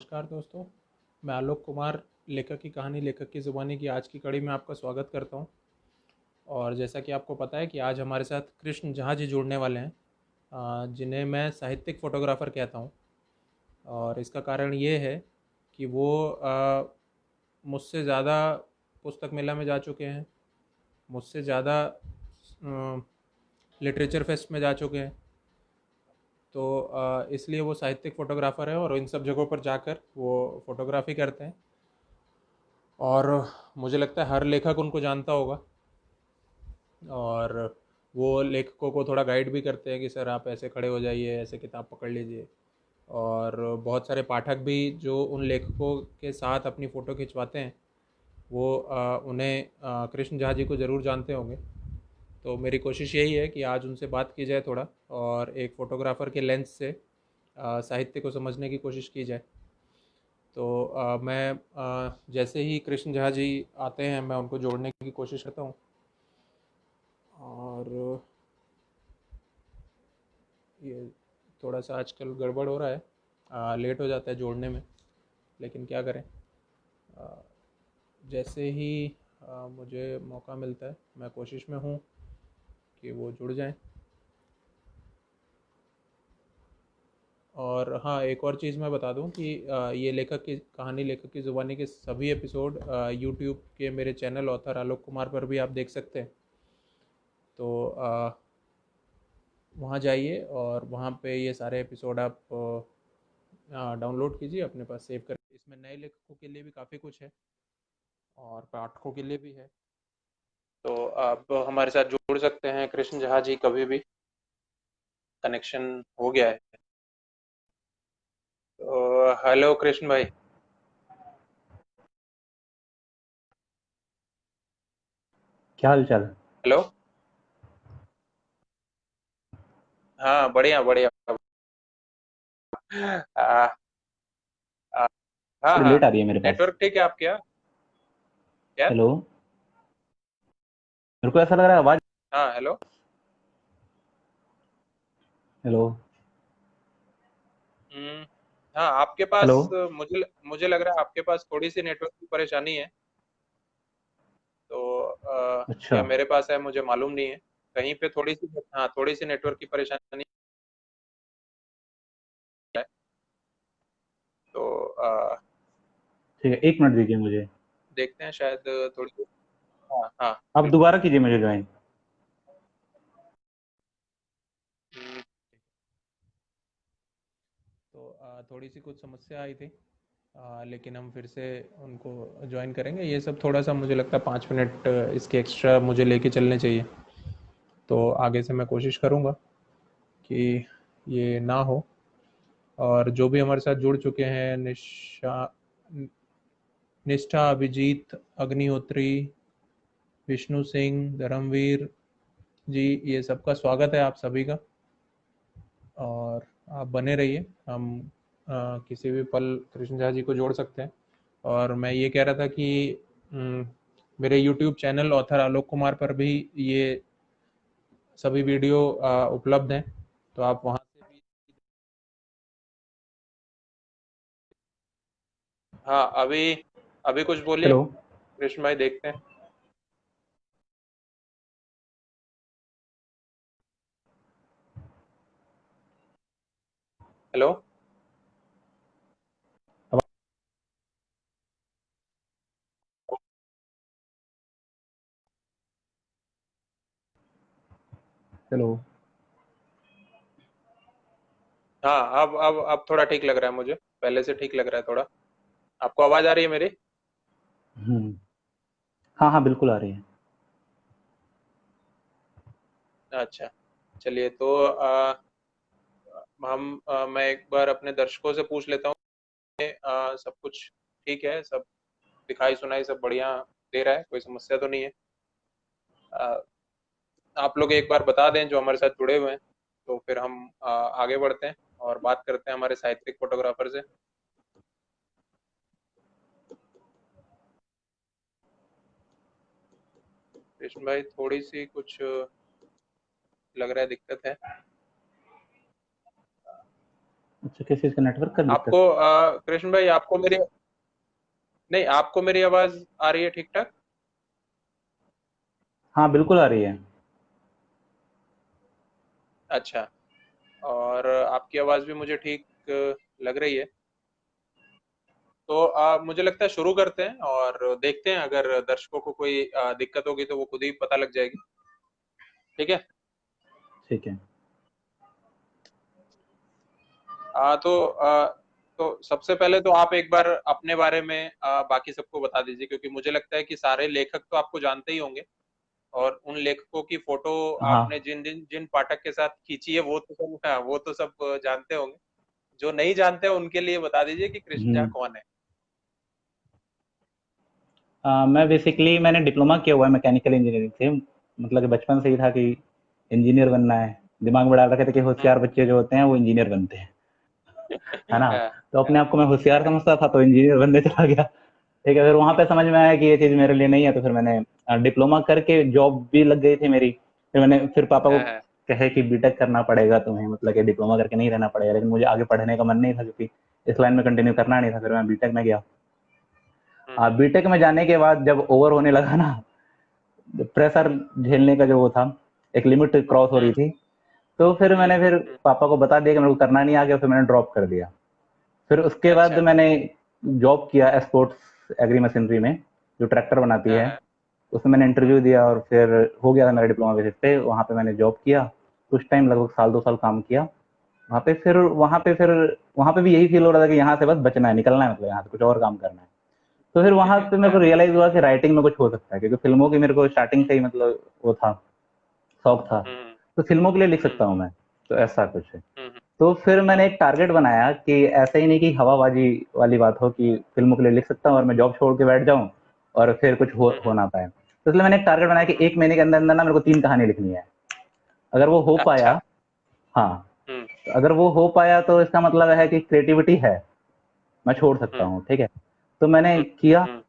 नमस्कार दोस्तों। मैं आलोक कुमार, लेखक की कहानी लेखक की ज़ुबानी की आज की कड़ी में आपका स्वागत करता हूं। और जैसा कि आपको पता है कि आज हमारे साथ कृष्ण झा जी जुड़ने वाले हैं, जिन्हें मैं साहित्यिक फ़ोटोग्राफ़र कहता हूं। और इसका कारण ये है कि वो मुझसे ज़्यादा पुस्तक मेला में जा चुके हैं, मुझसे ज़्यादा लिटरेचर फेस्ट में जा चुके हैं। तो इसलिए वो साहित्यिक फ़ोटोग्राफ़र है और इन सब जगहों पर जाकर वो फ़ोटोग्राफ़ी करते हैं। और मुझे लगता है हर लेखक उनको जानता होगा, और वो लेखकों को थोड़ा गाइड भी करते हैं कि सर आप ऐसे खड़े हो जाइए, ऐसे किताब पकड़ लीजिए। और बहुत सारे पाठक भी जो उन लेखकों के साथ अपनी फ़ोटो खिंचवाते हैं, वो उन्हें कृष्ण झा जी को ज़रूर जानते होंगे। तो मेरी कोशिश यही है कि आज उनसे बात की जाए थोड़ा, और एक फ़ोटोग्राफ़र के लेंस से साहित्य को समझने की कोशिश की जाए। तो मैं जैसे ही कृष्ण झा जी आते हैं, मैं उनको जोड़ने की कोशिश करता हूँ। और ये थोड़ा सा आजकल गड़बड़ हो रहा है, लेट हो जाता है जोड़ने में, लेकिन क्या करें। आ, जैसे ही मुझे मौका मिलता है, मैं कोशिश में हूँ कि वो जुड़ जाएं। और हाँ, एक और चीज़ मैं बता दूं कि ये लेखक की कहानी लेखक की ज़ुबानी के सभी एपिसोड यूट्यूब के मेरे चैनल ऑथर आलोक कुमार पर भी आप देख सकते हैं। तो वहाँ जाइए और वहाँ पे ये सारे एपिसोड आप डाउनलोड कीजिए, अपने पास सेव कर। इसमें नए लेखकों के लिए भी काफ़ी कुछ है और पाठकों के लिए भी है। तो आप हमारे साथ जुड़ सकते हैं कृष्ण झा जी कभी भी। कनेक्शन हो गया है। तो हेलो कृष्ण भाई। क्या हाल चाल। हेलो। हाँ, बढ़िया बढ़िया। आ, आ, हाँ थोड़ी हाँ। लेट आ रही है मेरे पास। नेटवर्क ठीक है आपके यहाँ? क्या? हेलो। मेरे को ऐसा लग रहा है आवाज। हाँ, हेलो। हेलो। हम्म। हाँ, आपके हेलो। पास मुझे मुझे लग रहा है आपके पास थोड़ी सी नेटवर्क की परेशानी है। तो अच्छा। या मेरे पास है, मुझे मालूम नहीं है। कहीं पे थोड़ी सी, हाँ, थोड़ी सी नेटवर्क की परेशानी है। तो ठीक है, एक मिनट दीजिए मुझे। देखते हैं शायद थोड़ी। हाँ हाँ, आप बिल्कुल। दोबारा कीजिए मुझे ज्वाइन। हम्म, तो थोड़ी सी कुछ समस्या आई थी, लेकिन हम फिर से उनको ज्वाइन करेंगे। ये सब थोड़ा सा मुझे लगता है 5 मिनट इसके एक्स्ट्रा मुझे लेके चलने चाहिए। तो आगे से मैं कोशिश करूँगा कि ये ना हो। और जो भी हमारे साथ जुड़ चुके हैं, निष्ठा, अभिजीत, अग्निहोत्री, विष्णु सिंह, धर्मवीर जी, ये सबका स्वागत है आप सभी का। और आप बने रहिए। हम किसी भी पल कृष्ण झा जी को जोड़ सकते हैं। और मैं ये कह रहा था कि मेरे YouTube channel author Alok Kumar पर भी ये सभी वीडियो उपलब्ध हैं। तो आप वहाँ से भी। हाँ, अभी अभी कुछ बोलिए हेलो। कृष्ण भाई, देखते हैं। हेलो। हेलो। हाँ, अब थोड़ा ठीक लग रहा है मुझे, पहले से ठीक लग रहा है थोड़ा। आपको आवाज़ आ रही है मेरी? हम्म। हाँ हाँ, बिल्कुल आ रही है। अच्छा, चलिए। तो मैं एक बार अपने दर्शकों से पूछ लेता हूँ। सब कुछ ठीक है? सब दिखाई सुनाई सब बढ़िया दे रहा है? कोई समस्या तो नहीं है? अ, आप लोग एक बार बता दें जो हमारे साथ जुड़े हुए हैं, तो फिर हम आगे बढ़ते हैं और बात करते हैं हमारे साहित्यिक फोटोग्राफर से। कृष्ण भाई, थोड़ी सी कुछ लग रहा है दिक्कत है। अच्छा, किस चीज़ का नेटवर्क का दिक्कत? आपको कृष्ण भाई, आपको मेरी, नहीं, आपको मेरी आवाज आ रही है ठीक ठाक? हाँ, बिल्कुल आ रही है। अच्छा। और आपकी आवाज भी मुझे ठीक लग रही है। तो मुझे लगता है शुरू करते हैं और देखते हैं, अगर दर्शकों को कोई दिक्कत होगी तो वो खुद ही पता लग जाएगी। ठीक है। ठीक है। तो सबसे पहले तो आप एक बार अपने बारे में बाकी सबको बता दीजिए, क्योंकि मुझे लगता है कि सारे लेखक तो आपको जानते ही होंगे, और उन लेखकों की फोटो आपने हाँ। जिन जिन जिन पाठक के साथ खींची है वो तो सब, हाँ, वो तो सब जानते होंगे। जो नहीं जानते उनके लिए बता दीजिए कि कृष्ण झा हुँ। कौन है। मैं बेसिकली मैंने डिप्लोमा किया हुआ है मैकेनिकल इंजीनियरिंग से। मतलब कि बचपन से ही था कि इंजीनियर बनना है। दिमाग में डाल रखे थे कि हम्म। होशियार बच्चे जो होते हैं वो इंजीनियर बनते हैं, है ना? हाँ, तो अपने हाँ, आप को मैं होशियार समझता था तो इंजीनियर बनने चला गया। ठीक है, फिर वहाँ पे समझ में आया कि ये चीज़ मेरे लिए नहीं है, तो फिर मैंने डिप्लोमा करके जॉब भी लग गई थी मेरी। फिर मैंने फिर पापा को हाँ, कहे कि बीटेक करना पड़ेगा तुम्हें, मतलब कि डिप्लोमा करके नहीं रहना पड़ेगा, लेकिन मुझे आगे पढ़ने का मन नहीं था क्योंकि इस लाइन में कंटिन्यू करना नहीं था। फिर मैं बीटेक में गया। हम्म, बीटेक में जाने के बाद जब ओवर होने लगा ना, प्रेशर झेलने का जो वो था, एक लिमिट क्रॉस हो रही हम्म, थी, तो फिर हम्म, मैंने फिर पापा को बता दिया कि मेरे को करना नहीं आ गया, फिर मैंने ड्रॉप कर दिया। फिर उसके बाद अच्छा। मैंने जॉब किया स्पोर्ट्स एग्री मशीनरी में, जो ट्रैक्टर बनाती हाँ, है। हाँ, उसमें मैंने इंटरव्यू दिया और फिर हो गया था मेरा डिप्लोमा बेसिस पे। वहाँ पे मैंने जॉब किया कुछ टाइम, लगभग साल 2 साल काम किया वहाँ पे। फिर वहाँ पे भी यही फील हो रहा था कि यहाँ से बस बचना है, निकलना है, मतलब यहाँ से कुछ और काम करना है। तो फिर वहाँ पे मेरे को हाँ, रियलाइज हुआ कि राइटिंग में कुछ हो सकता है, क्योंकि फिल्मों की मेरे को स्टार्टिंग से ही मतलब वो था, शौक था। हम्म, तो फिल्मों के लिए लिख हम्म, सकता हूँ मैं, तो ऐसा कुछ है। हम्म, तो फिर मैंने एक टारगेट बनाया कि ऐसे ही नहीं कि हवाबाजी वाली बात हो कि फिल्मों के लिए लिख सकता हूँ और मैं जॉब छोड़ के बैठ जाऊँ और फिर कुछ हो हम्म, ना पाए। तो इसलिए मैंने एक टारगेट बनाया कि 1 महीने के अंदर अंदर ना मेरे को 3 कहानी लिखनी है। अगर वो हो अच्छा। पाया, हाँ, हम्म, तो अगर वो हो पाया तो इसका मतलब है कि क्रिएटिविटी है, मैं छोड़ सकता हम्म, हूँ। ठीक है। तो मैंने हम्म, किया, हम्म,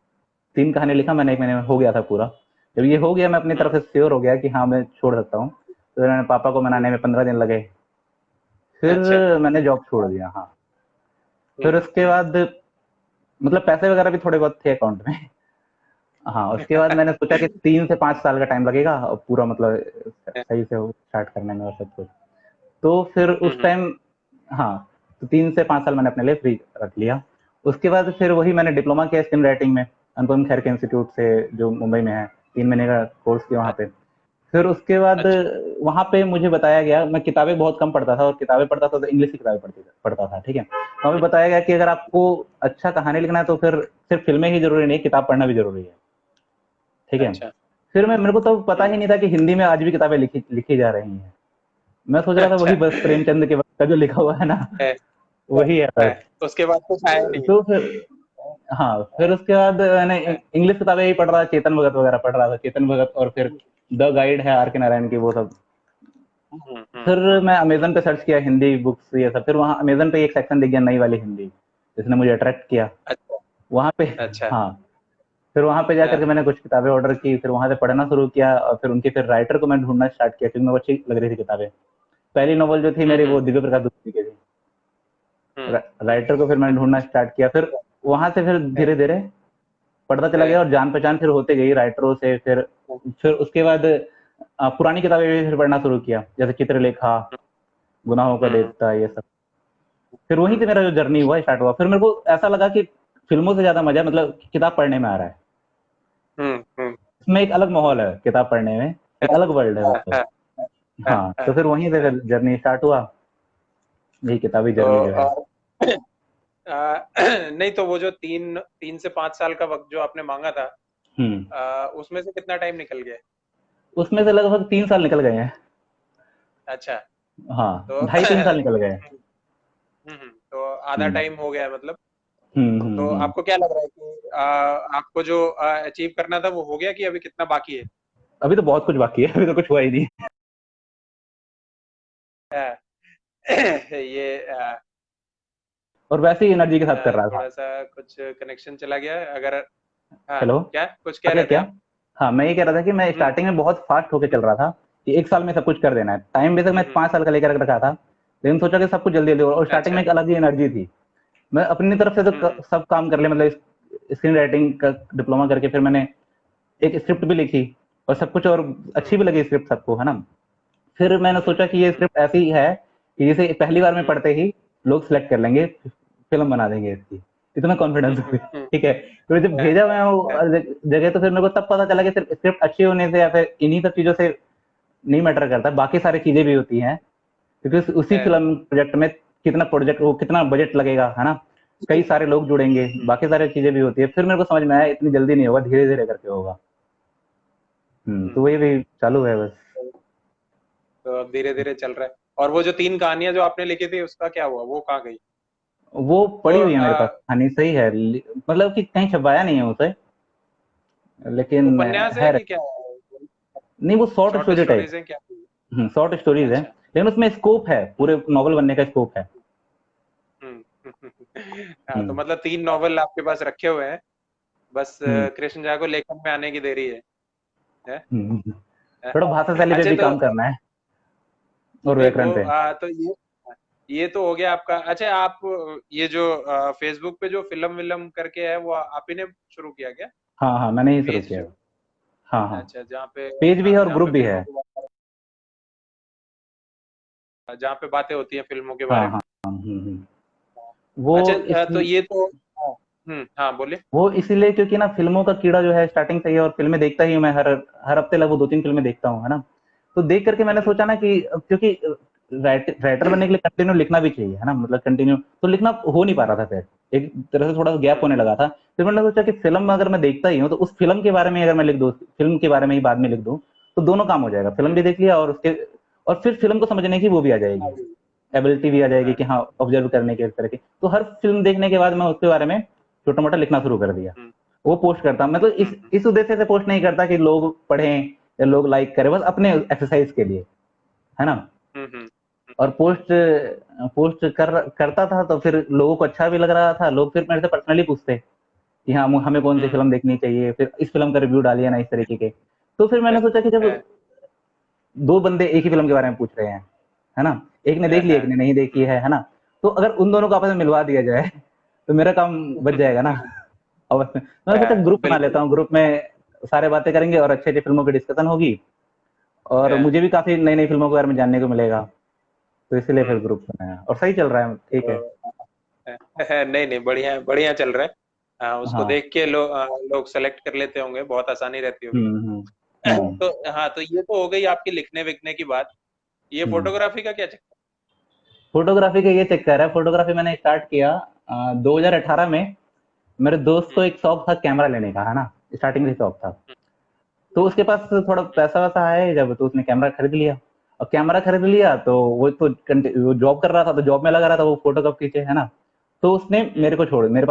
3 कहानी लिखा मैंने, 1 महीने में हो गया था पूरा। जब ये हो गया मैं अपनी तरफ हम्म, से श्योर हो गया कि हाँ मैं छोड़ सकता हूँ, तो मैंने पापा को मनाने में 15 दिन लगे। फिर अच्छा। मैंने जॉब छोड़ दिया। हाँ। फिर हम्म, उसके बाद मतलब पैसे वगैरह भी थोड़े बहुत थे अकाउंट में। हाँ, उसके बाद मैंने सोचा कि 3 से 5 साल का टाइम लगेगा और पूरा मतलब सही से स्टार्ट करने में और सब कुछ। तो फिर उस हम्म, टाइम, हाँ, तो 3 से 5 साल मैंने अपने लिए फ्री रख लिया। उसके बाद फिर वही मैंने डिप्लोमा किया स्क्रीन राइटिंग में, अनुपम खेर के इंस्टीट्यूट से, जो मुंबई में है। 3 महीने का कोर्स किया वहाँ पे। फिर उसके बाद अच्छा। वहाँ पे मुझे बताया गया, मैं किताबें बहुत कम पढ़ता था और किताबें पढ़ता था तो इंग्लिश की किताबें पढ़ता था। ठीक है। वहाँ पे बताया गया कि अगर आपको अच्छा कहानी लिखना है तो फिर सिर्फ फिल्में ही जरूरी नहीं, किताब पढ़ना भी जरूरी है। ठीक है। अच्छा। फिर मैं, मेरे को तो पता हम्म, ही नहीं था कि हिंदी में आज भी किताबें लिखी लिखी जा रही हैं। मैं सोच रहा था अच्छा। वही बस प्रेमचंद के वक्त का जो लिखा हुआ है ना, है, वही है है, बस। उसके बाद कुछ आया नहीं। तो फिर, हाँ, फिर उसके बाद मैंने है, इंग्लिश किताबें ही पढ़ रहा था, चेतन भगत वगैरह पढ़ रहा था, चेतन भगत और फिर द गाइड है आर के नारायण की, वो सब। हम्म, हम्म, फिर मैं अमेजन पे सर्च किया हिंदी बुक्स ये सब, फिर वहाँ अमेजन पे एक सेक्शन दिख गया नई वाली हिंदी, जिसने मुझे अट्रैक्ट किया अच्छा, वहाँ पे। अच्छा। हाँ। फिर वहाँ पे जाकर हाँ, के मैंने कुछ किताबें ऑर्डर की, फिर वहाँ से पढ़ना शुरू किया और फिर उनके फिर राइटर को मैं ढूंढना स्टार्ट किया क्योंकि मेरे को अच्छी लग रही थी किताबें। पहली नॉवल जो थी मेरी हम्म, वो दिव्य प्रकाश दुबे की थी। हम्म, राइटर को फिर मैंने ढूंढना स्टार्ट किया, फिर वहां से फिर है, धीरे धीरे पढ़ता चला है, गया और जान पहचान फिर होते गई राइटरों से। फिर उसके बाद पुरानी किताबें भी फिर पढ़ना शुरू किया, जैसे चित्रलेखा, गुनाहों का हम्म, देवता, ये सब। फिर वहीं हम्म, से मेरा जो जर्नी हुआ स्टार्ट हुआ। फिर मेरे को ऐसा लगा कि फिल्मों से ज्यादा मजा मतलब किताब पढ़ने में आ रहा है। हम्म, इसमें एक अलग माहौल है किताब पढ़ने में, एक अलग वर्ल्ड है हाँ, मतलब। हाँ, हाँ, हाँ, तो हाँ। फिर वहीं से फिर जर्नी स्टार्ट हुआ, यही किताबी तो जर्नी जो है। और नहीं, तो वो जो 3 से 5 साल का वक्त जो आपने मांगा था, हम्म। उसमें से कितना टाइम निकल गया? उसमें से लगभग 3 साल निकल गए हैं। अच्छा। हाँ, तो 2.5 3 साल निकल गए हैं। तो आधा हम्म। टाइम हो गया मतलब। तो हम्म। आपको क्या लग रहा है कि आपको जो अचीव करना था वो हो गया, कि अभी कितना बाकी है? अभी तो बहुत कुछ बाकी है, अभी तो कुछ हुआ ही नहीं। अ, ये और वैसे ही एनर्जी के साथ कर रहा था। थोड़ा सा कुछ कनेक्शन चला गया है अगर। हाँ, हेलो। क्या कुछ आ कह गया रहे थे क्या? आप? हाँ, मैं ये कह रहा था कि मैं हम्म, स्टार्टिंग में बहुत फास्ट होके चल रहा था कि 1 साल में सब कुछ कर देना है। टाइम बेशक मैं हम्म, 5 साल का लेकर रखा था, लेकिन सोचा कि सब कुछ जल्दी जल्दी हो, और स्टार्टिंग अच्छा। में एक अलग ही एनर्जी थी। मैं अपनी तरफ से तो हम्म। सब काम कर लिया, मतलब स्क्रीन राइटिंग का डिप्लोमा करके फिर मैंने एक स्क्रिप्ट भी लिखी और सब कुछ, और अच्छी हम्म। भी लगी स्क्रिप्ट सबको, है ना। फिर मैंने हम्म। सोचा कि ये स्क्रिप्ट ऐसी है कि जिसे पहली बार में हम्म। पढ़ते ही लोग सिलेक्ट कर लेंगे, फिल्म बना देंगे इसकी, इतना कॉन्फिडेंस हो गया। हम्म। ठीक है, तो जब भेजा मैं वो जगह, तो फिर मेरे को तब पता चला कि सिर्फ स्क्रिप्ट अच्छी होने से या फिर इन्हीं सब चीजों से नहीं मैटर करता, बाकी सारी चीजें भी होती हैं। क्योंकि उसी फिल्म प्रोजेक्ट में कितना प्रोजेक्ट, वो कितना बजट लगेगा, है ना, कई सारे लोग जुड़ेंगे, बाकी सारी चीजें भी होती है। फिर मेरे को समझ में आया इतनी जल्दी नहीं होगा, धीरे धीरे करके होगा। तो वही भी चालू है बस। तो अब धीरे धीरे चल रहा है। और वो जो 3 कहानियां जो आपने लिखी थी उसका क्या हुआ, वो कहाँ गई? वो वो पड़ी हुई है मेरे पास कहानी, सही है, मतलब कि कहीं छपवाया नहीं है उसे, लेकिन उपन्यास है है। कि क्या है? नहीं, वो short short story type. Stories है क्या? शॉर्ट स्टोरीज है, अच्छा। लेकिन उसमें स्कोप है, हम्म। पूरे नॉवल बनने का स्कोप है। हम्म। हाँ, तो हम्म। मतलब 3 नॉवल आपके पास रखे हुए हैं, बस हम्म। कृष्ण झा को लेखन में आने की देरी है? हम्म। थोड़ा भाषा शैली पे अच्छा भी तो काम करना है, और नहीं व्याकरण वो पे। तो ये तो हो गया आपका। अच्छा, आप ये जो फेसबुक पे जो फिल्म विल्म करके है वो आप ही ने शुरू किया क्या? हाँ हाँ, मैंने ही शुरू पेज किया जो, है। हाँ हाँ, अच्छा, जहाँ पे, पेज भी है हाँ, और ग्रुप भी है। जहाँ पे बातें होती हैं फिल्मों के हाँ बारे हाँ में। हाँ, वो अच्छा, इस तो ये तो, हाँ, हाँ, बोलिए। वो इसीलिए क्योंकि ना फिल्मों का कीड़ा जो है स्टार्टिंग से ही है, और फिल्में देखता ही हूँ मैं, हर हर हफ्ते लगभग 2-3 फिल्में देखता हूँ, है ना। तो देख करके मैंने सोचा ना कि क्योंकि राइटर बनने के लिए कंटिन्यू लिखना भी चाहिए, है ना, मतलब कंटिन्यू तो लिखना हो नहीं पा रहा था, फिर एक तरह से थोड़ा सा गैप होने लगा था। फिर मैंने सोचा कि फिल्म में अगर मैं देखता ही हूँ, तो उस फिल्म के बारे में अगर मैं लिख दूँ, फिल्म के बारे में ही बाद में लिख दूँ, तो दोनों काम हो जाएगा, फिल्म भी देख लिया और उसके, और फिर फिल्म को समझने की वो भी आ जाएगी, एबिलिटी भी आ जाएगी कि हाँ, ऑब्जर्व करने के इस तरह की। तो हर फिल्म देखने के बाद मैं उसके बारे में छोटा मोटा लिखना शुरू कर दिया। वो पोस्ट करता हूँ मैं, तो इस उद्देश्य से पोस्ट नहीं करता कि लोग पढ़ें या लोग लाइक करें, बस अपने एक्सरसाइज के लिए, है ना। और पोस्ट पोस्ट करता था, तो फिर लोगों को अच्छा भी लग रहा था, लोग फिर मेरे से पर्सनली पूछते कि हाँ, हमें कौन सी फिल्म देखनी चाहिए, फिर इस फिल्म का रिव्यू डालिए ना, इस तरीके के। तो फिर मैंने सोचा कि जब दो बंदे एक ही फिल्म के बारे में पूछ रहे हैं, है ना, एक ने देख ली, एक ने नहीं देखी है ना, तो अगर उन दोनों को आपस में मिलवा दिया जाए, तो मेरा काम बच जाएगा ना। और मैंने सोचा ग्रुप बना बिल्कुल। लेता हूँ, ग्रुप में सारे बातें करेंगे और अच्छी अच्छी फिल्मों की डिस्कशन होगी, और मुझे भी काफी नई नई फिल्मों के बारे में जानने को मिलेगा। तो इसीलिए फिर ग्रुप बनाया, और सही चल रहा है, ठीक है। तो नहीं नहीं, बढ़िया बढ़िया चल रहा है। उसको हाँ। देख के लोग सेलेक्ट कर लेते होंगे, बहुत आसानी रहती होगी। हम्म। हम्म। तो हाँ, तो ये तो हो गई आपकी लिखने विखने की बात। ये हम्म। फोटोग्राफी का क्या चक्कर? फोटोग्राफी का ये चक्कर है, फोटोग्राफी मैंने स्टार्ट किया 2018 में। मेरे दोस्त को हम्म। एक शौक था कैमरा लेने का, है ना, स्टार्टिंग से शौक था। तो उसके पास थोड़ा पैसा वैसा आया जब, तो उसने कैमरा खरीद लिया। और कैमरा खरीद लिया तो वो जॉब कर रहा था, तो जॉब में लगा रहा था, वो फोटो कब खींचे, है ना। तो उसने मेरे पास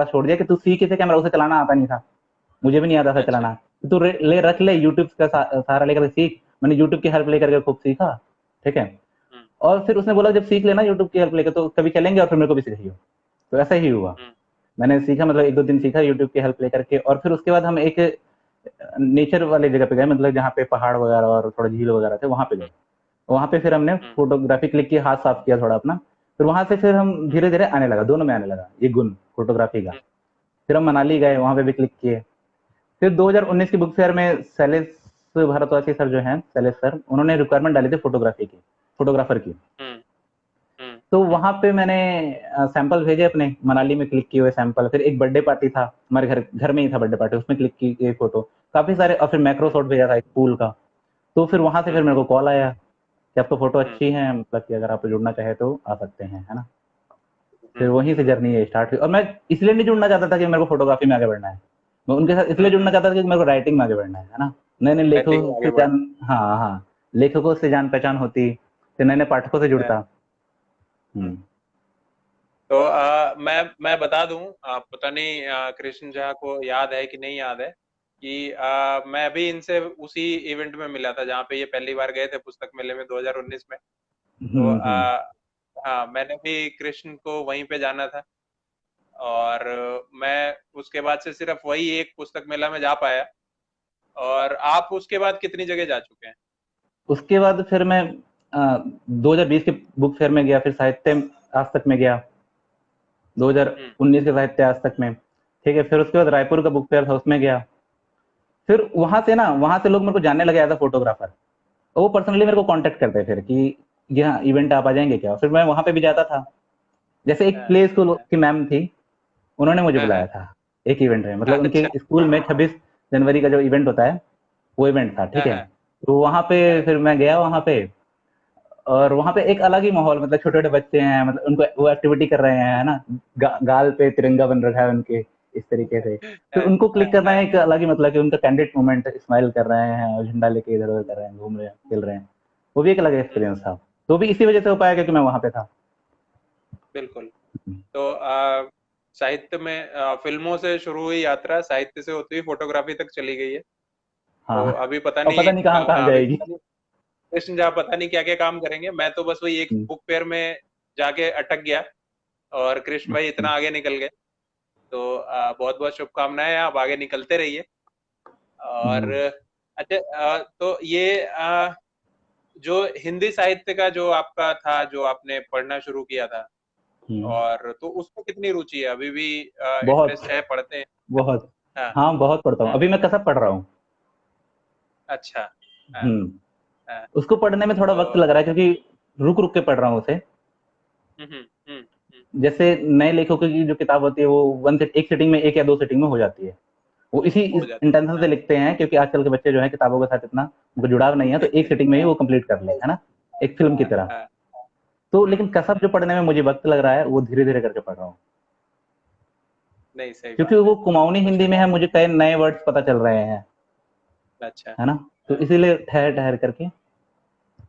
छोड़ दिया कि तू सीख इसे कैमरा, उसे चलाना आता नहीं था, मुझे भी नहीं आता था अच्छा। चलाना। तो तू ले रख ले, यूट्यूब का सहारा लेकर सीख। मैंने यूट्यूब की हेल्प लेकर खूब सीखा। ठीक है। हम्म। और फिर उसने बोला जब सीख लेना यूट्यूब की हेल्प लेकर, तो कभी चलेंगे और फिर मेरे को भी सिखाइयो। तो ऐसा ही हुआ। हम्म। मैंने सीखा, मतलब 1-2 दिन सीखा यूट्यूब की हेल्प लेकर के, और फिर उसके बाद हम एक नेचर वाले जगह पे गए, मतलब जहाँ पे पहाड़ वगैरह और थोड़ा झील वगैरह थे, वहां पे गए। वहां पे फिर हमने हम्म। फोटोग्राफी क्लिक की, हाथ साफ किया थोड़ा अपना। फिर वहां से फिर हम हम्म। धीरे धीरे आने लगा, दोनों में आने लगा ये गुण फोटोग्राफी का। हम्म। फिर हम मनाली गए, हम्म। वहां पे भी क्लिक किए। फिर 2019 की बुक फेयर में शैलेश भारद्वाजी सर जो हैं, शैलेश सर, उन्होंने रिक्वायरमेंट डाली थी फोटोग्राफी की, फोटोग्राफर की। हम्म। हम्म। तो वहां पे मैंने सैंपल भेजे अपने, मनाली में क्लिक किए हुए सैंपल। फिर एक बर्थडे पार्टी था हमारे घर घर में ही था, बर्थडे पार्टी, उसमें क्लिक की एक फोटो, काफी सारे। और फिर मैक्रो शॉट भेजा था एक पूल का। तो फिर वहां से फिर मेरे को कॉल आया कि आपको फोटो हम्म। अच्छी है, मतलब कि अगर आप जुड़ना चाहे तो आ सकते हैं, है ना। फिर हम्म। वहीं से जर्नी है स्टार्ट हुई। और मैं इसलिए नहीं जुड़ना चाहता था कि मेरे को फोटोग्राफी में आगे बढ़ना है, मैं उनके साथ इसलिए जुड़ना चाहता था कि मेरे को राइटिंग में आगे बढ़ना है ना। नए नए राइटिंग लेखकों में आगे से बढ़। जान, हाँ हाँ, लेखकों से जान पहचान होती, फिर नए नए पाठकों से जुड़ता। हम्म। तो मैं बता दूं, पता नहीं कृष्ण झा को याद है कि नहीं याद है कि मैं भी इनसे उसी इवेंट में मिला था जहाँ पे ये पहली बार गए थे, पुस्तक मेले में 2019 में। तो हम्म। हाँ, मैंने भी कृष्ण को वहीं पे जाना था। और मैं उसके बाद से सिर्फ वही एक पुस्तक मेला में जा पाया। और आप उसके बाद कितनी जगह जा चुके हैं? उसके बाद फिर मैं 2020 के बुक फेयर में गया, फिर साहित्य आज तक में गया, हम्म। 2019 के साहित्य आज तक में, ठीक है। फिर उसके बाद रायपुर का बुक फेयर था, उसमें गया। फिर वहां से लोग मेरे को जानने लगे एज अ फोटोग्राफर। वो पर्सनली मेरे को कांटेक्ट करते फिर कि जी हाँ, इवेंट आप आ जाएंगे क्या? फिर मैं वहां पे भी जाता था। जैसे एक हाँ प्ले स्कूल की मैम थी, उन्होंने मुझे हाँ बुलाया हाँ। था एक इवेंट में, मतलब उनके अच्छा। स्कूल में 26 जनवरी का जो इवेंट होता है, वो इवेंट था, ठीक हाँ है। हाँ तो वहां पे हाँ। फिर मैं गया वहां पे, और वहां पे एक अलग ही माहौल, मतलब छोटे छोटे बच्चे हैं, मतलब उनको वो एक्टिविटी कर रहे हैं, है ना। गाल पे तिरंगा बन रखा है उनके, इस तरीके से। फिर हाँ उनको क्लिक करना हाँ। है एक अलग ही, मतलब कि उनका कैंडिड मोमेंट, स्माइल कर रहे हैं और झंडा लेके इधर उधर कर रहे हैं, घूम रहे हैं, खेल रहे हैं। वो भी एक अलग हम्म, एक्सपीरियंस था। तो भी इसी वजह से हो पाया क्योंकि मैं वहां पे था। बिल्कुल। तो साहित्य में फिल्मों से शुरू हुई यात्रा, साहित्य से होती हुई फोटोग्राफी तक चली गई है। तो हाँ, अभी पता और पता नहीं नहीं कहाँ कहाँ अभी जाएगी। पता नहीं कृष्ण जहाँ पता नहीं क्या क्या काम करेंगे। मैं तो बस वही एक हम्म, बुक फेयर में जाके अटक गया, और कृष्ण भाई इतना आगे निकल गए। तो बहुत बहुत शुभकामनाएं, आप आगे निकलते रहिए। और हम्म, अच्छा, तो ये जो हिंदी साहित्य का जो आपका था, जो आपने पढ़ना शुरू किया था, हम्म, और तो उसमें कितनी रुचि है? अभी भी बहुत इंटरेस्ट है, पढ़ते हैं? बहुत। हाँ। हाँ, बहुत पढ़ता हूँ, हम्म। अभी मैं कसब पढ़ रहा हूँ। अच्छा। हाँ हम्म। हाँ। उसको पढ़ने में थोड़ा वक्त तो लग रहा है क्योंकि रुक रुक के पढ़ रहा हूँ उसे। हम्म हम्म हम्म हम्म, जैसे नए लेखकों की जो किताब होती है वो एक सिटिंग में, एक या दो सिटिंग में हो जाती है। वो इसी हो जाती इंटेंशन है। से हाँ लिखते हैं क्योंकि आजकल के बच्चे जो है किताबों के साथ इतना उनको जुड़ाव नहीं है, तो एक सिटिंग में ही वो कंप्लीट कर ले, है ना, एक फिल्म की हाँ तरह। हाँ। तो हम्म, लेकिन कसब जो पढ़ने में मुझे वक्त लग रहा है, वो धीरे धीरे करके पढ़ रहा हूँ, नहीं, सही क्योंकि बात है। वो कुमाऊनी हिंदी उसमें में है, मुझे कई नए वर्ड्स पता चल रहे हैं, अच्छा। है ना। तो हाँ। इसीलिए ठहर ठहर करके।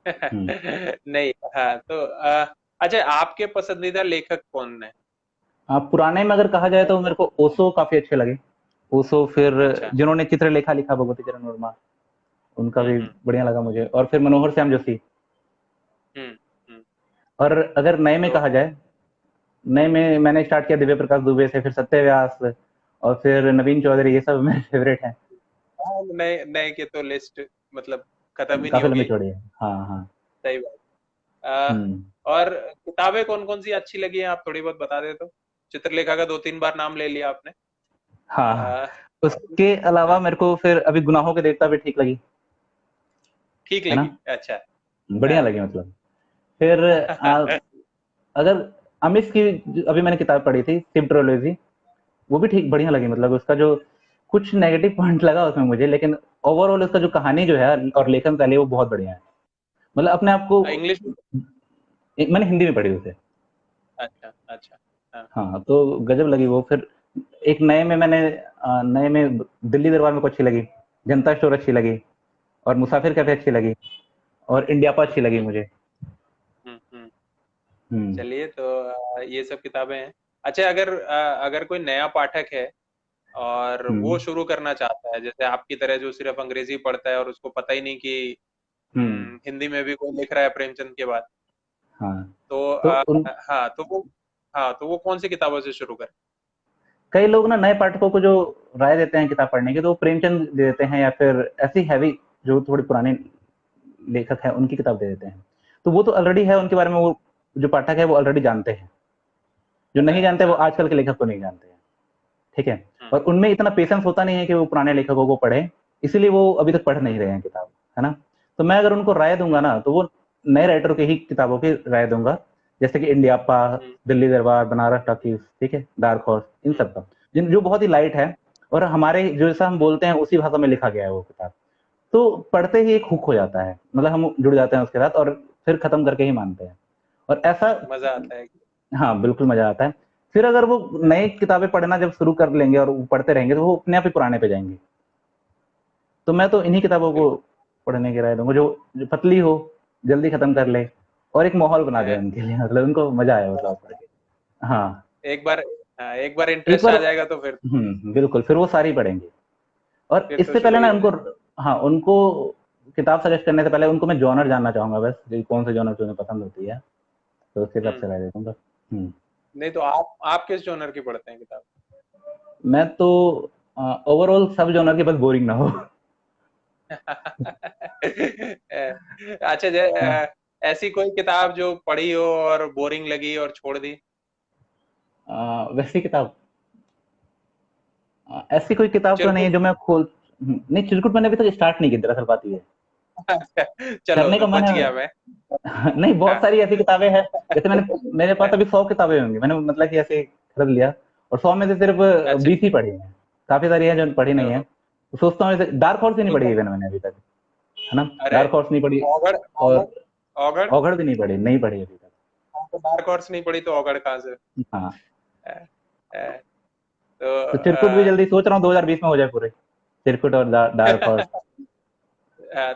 हम्म। नहीं, हाँ तो अच्छा, आपके पसंदीदा लेखक कौन है? पुराने में अगर कहा जाए तो मेरे को ओशो काफी अच्छे लगे। ओशो, फिर अच्छा। जिन्होंने चित्रलेखा लिखा, भगवती चरण वर्मा, उनका भी हम्म। बढ़िया लगा मुझे। और फिर मनोहर श्याम जोशी। हम्म हम्म। और अगर नए में तो कहा जाए, नए में मैंने स्टार्ट किया दिव्य प्रकाश दुबे से, फिर सत्य व्यास, और फिर नवीन चौधरी, ये सब मेरे फेवरेट हैं। हाँ, नए नए के तो लिस्ट मतलब खत्म ही नहीं काफी लंबी होगी। चौड़ी है। हाँ, हाँ। सही बात। आ, हम्म। और किताबें कौन कौन सी अच्छी लगी हैं, आप थोड़ी बहुत बता दे तो। चित्रलेखा का दो तीन बार नाम ले लिया आपने। हाँ, हाँ। आ, उसके अलावा हाँ, मेरे को फिर अभी गुनाहों के देवता भी ठीक लगी, ठीक है ना, लगी। अच्छा। बढ़िया हाँ। लगी मतलब। फिर अगर अमित की अभी मैंने किताब पढ़ी थी, शिव ट्रोलॉजी, वो भी ठीक बढ़िया लगी। मतलब उसका जो कुछ नेगेटिव पॉइंट लगा उसमें मुझे, लेकिन ओवरऑल उसका जो कहानी जो है और लेखन शैली, वो बहुत बढ़िया है। मतलब अपने आप को, इंग्लिश में? मैंने हिंदी में पढ़ी उसे। अच्छा अच्छा। हाँ। हाँ, तो गजब लगी वो। फिर एक नए में दिल्ली दरबार में को अच्छी लगी, जनता स्टोर अच्छी लगी, और मुसाफिर कैफे अच्छी लगी, और इंडियापा अच्छी लगी हम्म मुझे। हम्म। हम्म, चलिए, तो ये सब किताबें हैं। अच्छा, अगर कोई नया पाठक है और वो हम्म, शुरू करना चाहता है, जैसे आपकी तरह, जो सिर्फ अंग्रेजी पढ़ता है और उसको पता ही नहीं कि हम्म। हिंदी में भी कोई लिख रहा है प्रेमचंद के बाद, हाँ, तो तो उन हाँ तो वो, हाँ तो वो कौन सी किताबों से शुरू करे? कई लोग ना नए पाठकों को जो राय देते हैं किताब पढ़ने की, तो वो प्रेमचंद दे देते हैं, या फिर ऐसी हैवी जो थोड़ी पुराने लेखक है उनकी किताब दे देते हैं। तो वो तो ऑलरेडी है उनके बारे में, वो जो पाठक है वो ऑलरेडी जानते हैं। जो पता नहीं है। जानते वो हाँ। आजकल के लेखक को नहीं जानते हैं, ठीक है। हम्म और उनमें इतना पेशेंस होता नहीं है कि वो पुराने लेखकों को पढ़े, इसीलिए वो अभी तक पढ़ नहीं रहे हैं किताब, है ना। तो मैं अगर उनको राय दूंगा हम्म ना, तो वो नए राइटर की ही किताबों की राय दूंगा, जैसे कि इंडियापा, हम्म दिल्ली दरबार, बनारस टॉकीज, ठीक है, डार्क हॉर्स, इन हम्म सब का, जिन जो बहुत ही लाइट है, और हमारे जो जैसा हम बोलते हैं उसी भाषा में लिखा गया है वो किताब। तो पढ़ते ही एक हुक हो जाता है, मतलब हम जुड़ जाते हैं उसके साथ, और फिर खत्म करके ही मानते हैं। और ऐसा, मजा आता है। हाँ, बिल्कुल मजा आता है। फिर अगर वो नई किताबें पढ़ना जब शुरू कर लेंगे और वो पढ़ते रहेंगे, तो वो अपने आप ही पुराने पे जाएंगे। तो मैं तो इन्हीं किताबों को बिल्कुल। पढ़ने की राय दूंगा, जो पतली हो, जल्दी खत्म कर ले, और एक माहौल बना दे उनके लिए, मतलब उनको मजा आए मतलब पढ़ के। हाँ, एक बार, हाँ, एक बार एक इंटरेस्ट बार। आ जाएगा तो फिर बिल्कुल, फिर वो सारी पढ़ेंगे। और फिर तो इससे शुरू पहले ही ना हो उनको, जाए। हाँ, उनको किताब सजेस्ट करने से पहले उनको मैं जॉनर जानना चाहूंगा बस, कि कौन से जॉनर तुम्हें पसंद होती है, तो उसके हिसाब हम्म। से राय देता हूँ बस। हम्म। नहीं तो आप किस जॉनर की पढ़ते हैं किताब? मैं तो ओवरऑल सब जॉनर के, बस बोरिंग ना हो। अच्छा, हाँ। ऐसी कोई किताब जो पढ़ी हो और बोरिंग लगी और छोड़ दी? वैसी किताब, ऐसी कोई किताब तो नहीं है चिरकुट? जो मैं नहीं, चिरकुट मैंने अभी तक स्टार्ट नहीं की, दरअसल बात ये है। चलो करने का तो मन बच है। गया मैं। नहीं, बहुत हाँ, सारी ऐसी किताबें हैं। जैसे मेरे पास अभी 100 किताबें होंगी, मैंने मतलब कि ऐसे खरीद लिया, और 100 में से सिर्फ अच्छा। 20 ही पढ़ी हैं। काफी सारी हैं जो पढ़ी नहीं है। ओहो, तो सोचता हूँ डार्क हॉर्स ही नहीं तो पढ़ी तुम, इवन मैंने अभी तक, है ना। अरे डार्क हॉर्स नहीं पढ़ी, ऑगड़, ऑगड़, और ऑगड़। औघड़ भी नहीं पढ़ी अभी तक। हाँ, तो डार्क हॉर्स नहीं पढ़ी तो ऑगड़ कहाँ से? हाँ, अ, अ, तो तो चिरकुट भी जल्दी सोच रहा हूँ 2020 में हो जाए पूरे, चिरकुट और डार्क हॉर्स।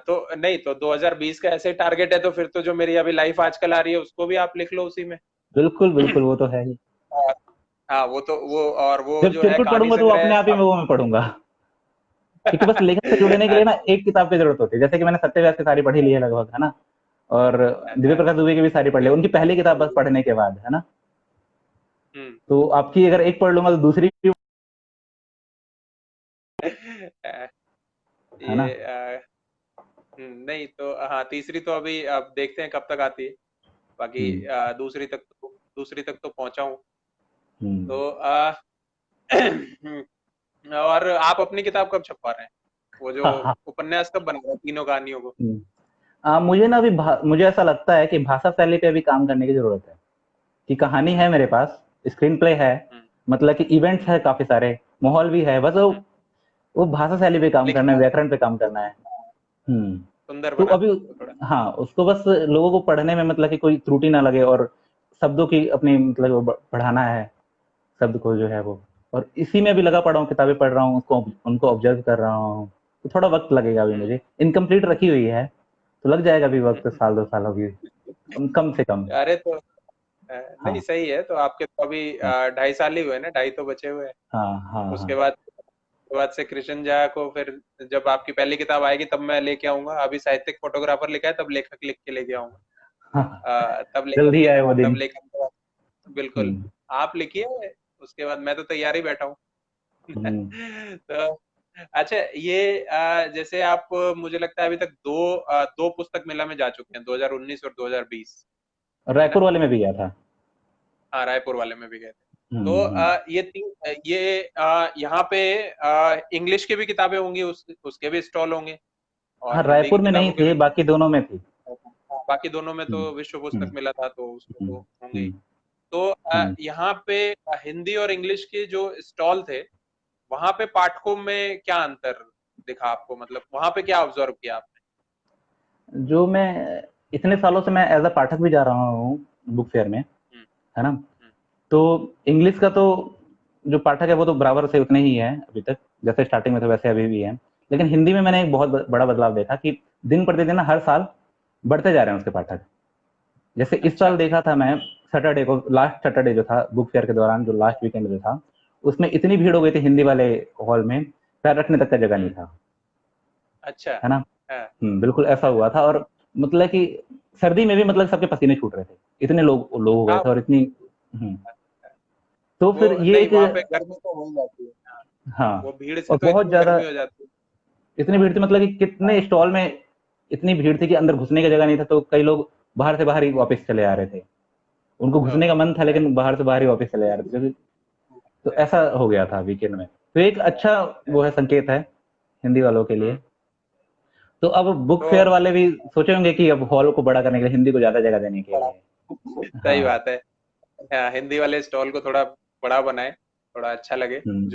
तो नहीं, तो 2020 का ऐसे टारगेट है तो फिर तो जो मेरी अभी लाइफ आजकल आ रही है उसको भी आप लिख लो उसी में। बिल्कुल बिल्कुल, वो तो है ही। और हाँ, वो तो वो, और वो जब जो है चिरकुट कहानी पढ़ूंगा तो वो अपने संग्रह आप ही मैं वो मैं पढ़ूंगा, क्योंकि बस लेखक से जुड़ने के लिए ना एक किताब की जरूरत होती है। जैसे कि मैंने सत्यव्यास की सारी पढ़ी ली है लगभग, है ना। और दिव्य प्रकाश दुबे की भी सारी पढ़ ली, उनकी पहली किताब बस पढ़ने के बाद, है ना। हम्म। तो आपकी अगर एक पढ़ लूंगा तो दूसरी भी, अ, है ना। ये नहीं तो हाँ, तीसरी तो अभी अब देखते हैं कब तक आती है। बाकी हम्म। दूसरी तक तो पहुंचा हूँ। हम्म। तो और आप अपनी किताब कब छपवा रहे हैं? वो जो हाँ हाँ। उपन्यास कब बना रहे हैं तीनों कहानियों को? मुझे ना अभी मुझे ऐसा लगता है कि भाषा शैली पे अभी काम करने की जरूरत है। कि कहानी है मेरे पास, स्क्रीन प्ले है, हम्म, मतलब कि इवेंट्स है काफी सारे, माहौल भी है, बस हम्म, वो भाषा शैली पे काम करना लिखना है, व्याकरण पे काम करना है। हम्म। सुंदर तो अभी, बनाना उसको थोड़ा। हाँ, उसको बस लोगों को पढ़ने में मतलब कि कोई त्रुटि ना लगे, और शब्दों की अपनी मतलब वो बढ़ाना है, शब्द को जो है वो। और इसी में भी लगा पड़ा हूँ, किताबें पढ़ रहा हूँ, उसको उनको ऑब्जर्व कर रहा हूँ। तो थोड़ा वक्त लगेगा अभी, हम्म, मुझे इनकम्प्लीट रखी हुई है, तो लग जाएगा अभी वक्त, हम्म। साल 2 साल होगी, कम से कम। अरे तो नहीं, हाँ सही है। तो आपके तो अभी हाँ 2.5 साल ही हुए ना, ढाई तो बचे हुए हैं। हाँ हाँ उसके हाँ बाद से कृष्ण झा को फिर जब आपकी पहली किताब आएगी तब मैं लेके आऊंगा। अभी साहित्यिक फोटोग्राफर लिखा है, तब लेखक लिख के लेके आऊंगा। हाँ। तब लेखक जल्दी आए वो तब दिन। लेखक बिल्कुल। हम्म। आप लिखिए, उसके बाद मैं तो तैयार ही बैठा हूँ। हम्म। तो अच्छा, ये जैसे आप, मुझे लगता है अभी तक दो पुस्तक मेला में जा चुके हैं, 2019 और 2020, है ना? रायपुर वाले में भी गया था। हाँ, रायपुर वाले में भी गए थे। तो हम्म। यहाँ पे इंग्लिश की भी किताबें होंगी, उसके भी स्टॉल होंगे, हाँ, और हिंदी की रायपुर में नहीं किताबों के थे, भी। बाकी दोनों में थी। बाकी दोनों में हम्म। तो विश्व पुस्तक हम्म। मेला था तो उसमें हम्म। तो होंगे ही। हम्म। तो हम्म। यहाँ पे हिंदी और इंग्लिश के जो स्टॉल थे, वहां पे पाठकों में क्या अंतर दिखा आपको? मतलब वहां पे क्या ऑब्जर्व किया आपने? जो मैं इतने सालों से मैं एज अ पाठक भी जा रहा हूँ बुक फेयर में, हम्म, है ना। हम्म, तो इंग्लिश का तो जो पाठक है वो तो बराबर से उतने ही है अभी तक, जैसे स्टार्टिंग में थे वैसे अभी भी है। लेकिन हिंदी में मैंने एक बहुत बड़ा बदलाव देखा कि दिन प्रतिदिन ना हर साल बढ़ते जा रहे हैं उसके पाठक। जैसे इस अच्छा। साल देखा था मैं, सैटरडे को, लास्ट सैटरडे जो था बुक फेयर के दौरान, जो लास्ट वीकेंड जो था, उसमें इतनी भीड़ हो गई थी हिंदी वाले हॉल में, पैर रखने तक का जगह नहीं हम्म। था, अच्छा। है ना। हाँ। बिल्कुल ऐसा हुआ था। और मतलब कि सर्दी में भी मतलब सबके पसीने छूट रहे थे, इतने लोग लोग हो गए हाँ, थे, और इतनी। तो वो फिर ये नहीं, एक, वहां पे गर्मी तो हो ही जाती है। हाँ, हाँ, वो भीड़ से और तो बहुत इतनी ज्यादा, गर्मी हो जाती है। इतनी भीड़ थी, मतलब कि कितने स्टॉल में इतनी भीड़ थी कि अंदर घुसने की जगह नहीं था, तो कई लोग बाहर से बाहर ही वापस चले आ रहे थे। उनको घुसने का ओहो, मन था, हाँ, लेकिन बाहर से बाहर ही वापस चले आ रहे थे, क्योंकि तो हाँ, ऐसा हो गया था वीकेंड में। तो एक अच्छा हाँ, वो है, संकेत है हिंदी वालों के लिए। हम्म। तो अब बुक तो फेयर वाले भी सोचे होंगे कि अब हॉल को बड़ा करने के लिए हिंदी को ज्यादा जगह देने के बड़ा, लिए। सही हाँ। बात है। हाँ, हिंदी वाले स्टॉल को थोड़ा बड़ा बनाए, थोड़ा अच्छा लगे। हिंदी के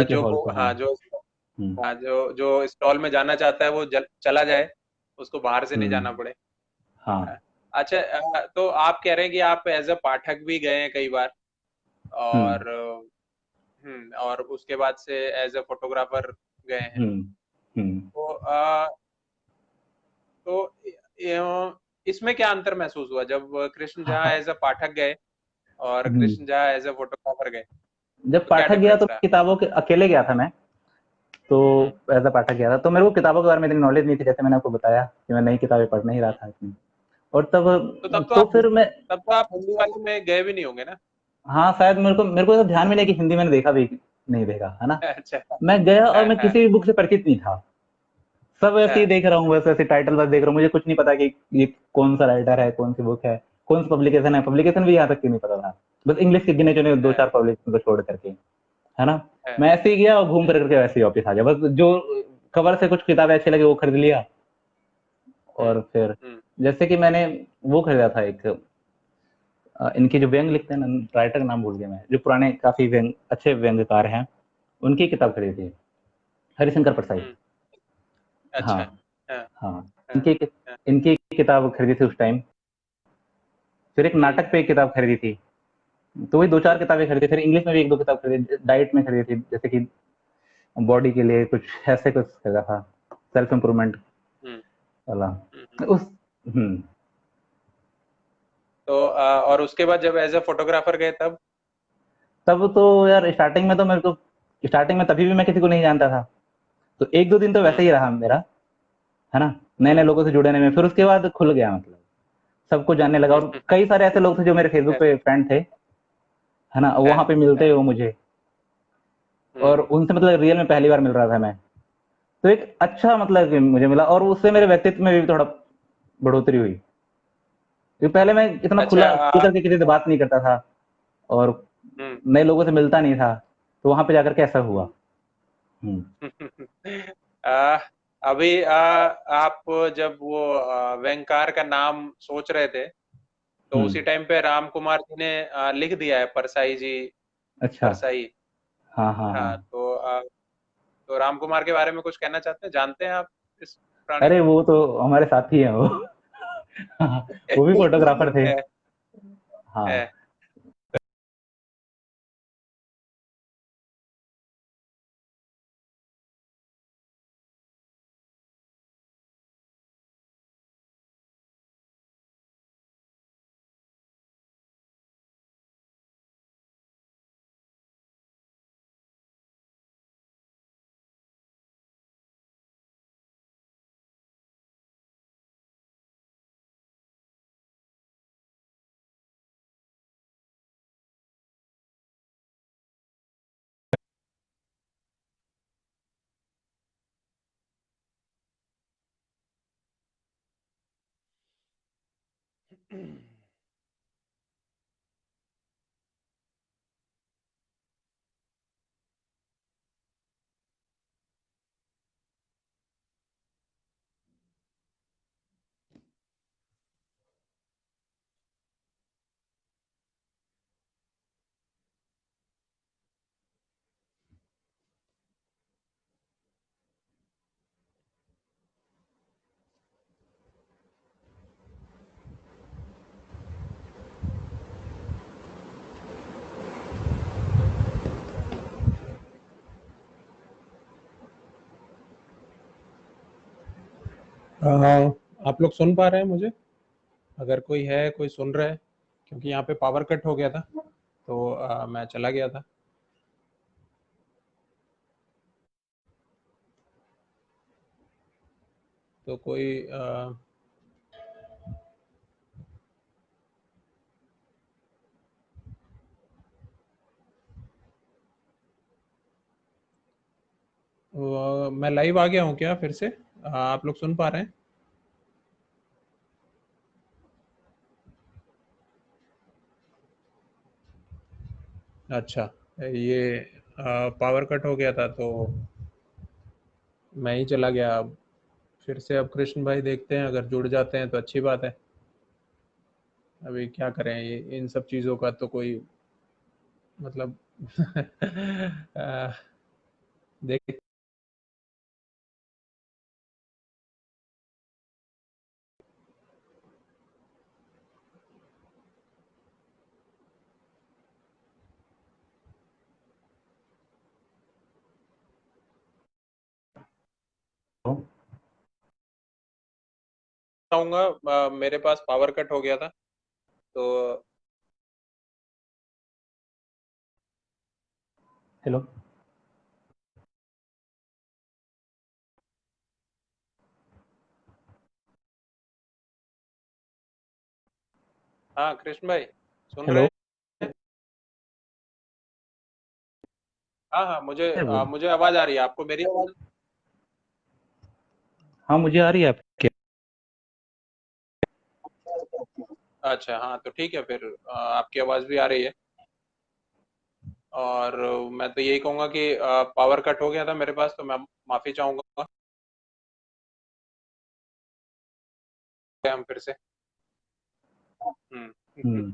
जो हॉल को, हाँ। हम्म। जो जो स्टॉल में जाना चाहता है वो चला जाए, उसको बाहर से नहीं जाना हम्म। पड़े। हाँ। अच्छा, तो आप कह रहे हैं कि आप एज अ पाठक भी गए हैं कई बार, हम्म। और और उसके बाद से एज अ फोटोग्राफर गए हैं। हम्म। हम्म। तो इसमें क्या अंतर महसूस हुआ जब कृष्ण हाँ झा हाँ। एज अ पाठक गए और हम्म। Krishna Jha as a photographer गए? जब तो क्या पाठक गया डिफरेंस तो रहा? किताबों के अकेले गया था मैं, तो हम्म। एज अ पाठक गया था, तो मेरे को किताबों के बारे में इतनी नॉलेज नहीं थी, जैसे मैंने आपको बताया कि मैं नई किताबें पढ़ नहीं रहा हम्म। था इतनी। और तब, तो तो फिर मैं, तब तो आप हिंदी वाले में गए भी नहीं होंगे ना? हाँ, शायद मेरे को तो ध्यान भी नहीं कि हिंदी मैंने देखा भी नहीं देखा, है ना। अच्छा। मैं गया और हाँ, मैं हाँ, किसी भी बुक से परिचित नहीं था। सब ऐसे ही हाँ, देख रहा हूँ, बस ऐसे टाइटल बस देख रहा हूँ, मुझे कुछ नहीं पता कि ये कौन सा राइटर है, कौन सी बुक है, कौन सी पब्लिकेशन है, पब्लिकेशन भी यहाँ तक की नहीं पता था। बस इंग्लिश के गिने चुने दो हाँ, चार पब्लिकेशन को छोड़ करके, है ना। हाँ, मैं ऐसे ही गया और घूम फिर करके वैसे ही वापस आ गया, बस जो कवर से कुछ किताबें अच्छी लगी वो खरीद लिया। हम्म, और फिर हम्म, जैसे कि मैंने वो खरीदा था एक, इनके जो व्यंग लिखते हैं ना, राइटर का नाम भूल गया मैं, जो पुराने काफी व्यंग अच्छे व्यंग्यकार हैं, उनकी किताब खरीदी थी, हरिशंकर परसाई। हम्म, हाँ अच्छा, हाँ, हाँ, हाँ, इनकी हाँ, इनकी किताब खरीदी थी उस टाइम। फिर एक हम्म, नाटक पे एक किताब खरीदी थी। तो वही दो चार हम्म, किताबें खरीदी, फिर इंग्लिश में भी एक दो किताब खरीदी, डाइट में खरीदी थी, जैसे कि बॉडी के लिए कुछ ऐसे कुछ खरीदा था, सेल्फ इम्प्रूवमेंट हम्म, वाला। हम्म। उस हम्म। तो और उसके बाद जब एज ए फोटोग्राफर गए तब? तब तो यार स्टार्टिंग में तो मेरे को, स्टार्टिंग में तभी भी मैं किसी को नहीं जानता था, तो एक दो दिन तो वैसे हम्म, ही रहा मेरा, है ना, नए नए हम्म, लोगों से जुड़ने में। फिर उसके बाद खुल गया, मतलब सबको जानने लगा, और कई सारे ऐसे लोग थे जो मेरे फेसबुक पे फ्रेंड थे, है ना, है, वहां पे मिलते है, हो मुझे, और हम्म, उनसे मतलब रियल में पहली बार मिल रहा था मैं। तो एक अच्छा मतलब कि मुझे मिला, और उससे मेरे व्यक्तित्व में भी थोड़ा बढ़ोतरी हुई, क्योंकि पहले मैं इतना अच्छा, खुल करके किसी से बात नहीं करता था, और हम्म, नए लोगों से मिलता नहीं था, तो वहां पे जाकर के ऐसा हुआ। हम्म। आ, अभी आप जब वो वेंकार का नाम सोच रहे थे, तो हम्म। उसी टाइम पे राम कुमार जी ने लिख दिया है परसाई जी, अच्छा। परसाई। हाँ हाँ हाँ। हाँ, तो राम कुमार के बारे में कुछ कहना चाहते हैं, जानते हैं आप इस प्राणी अरे को? वो तो हमारे साथी हैं वो। हाँ, वो भी फोटोग्राफर थे। है, हाँ। है, आप लोग सुन पा रहे हैं मुझे? अगर कोई है, कोई सुन रहा है, क्योंकि यहाँ पे पावर कट हो गया था, तो मैं चला गया था। तो कोई मैं लाइव आ गया हूँ क्या फिर से? आप लोग सुन पा रहे हैं? अच्छा, ये पावर कट हो गया था, तो मैं ही चला गया। अब फिर से, अब कृष्ण भाई देखते हैं, अगर जुड़ जाते हैं तो अच्छी बात है। अभी क्या करें, ये इन सब चीज़ों का तो कोई मतलब देख। तो आऊँगा, मेरे पास पावर कट हो गया था, तो हेलो। हाँ कृष्ण भाई, सुन रहे हेलो। हैं? हाँ हाँ, मुझे मुझे आवाज़ आ रही है, आपको मेरी आवाज़? हाँ, मुझे आ रही है आपकी। अच्छा, हाँ तो ठीक है फिर, आपकी आवाज़ भी आ रही है। और मैं तो यही कहूँगा कि पावर कट हो गया था मेरे पास, तो मैं माफ़ी चाहूँगा। हम फिर से। हम्म। हुँ,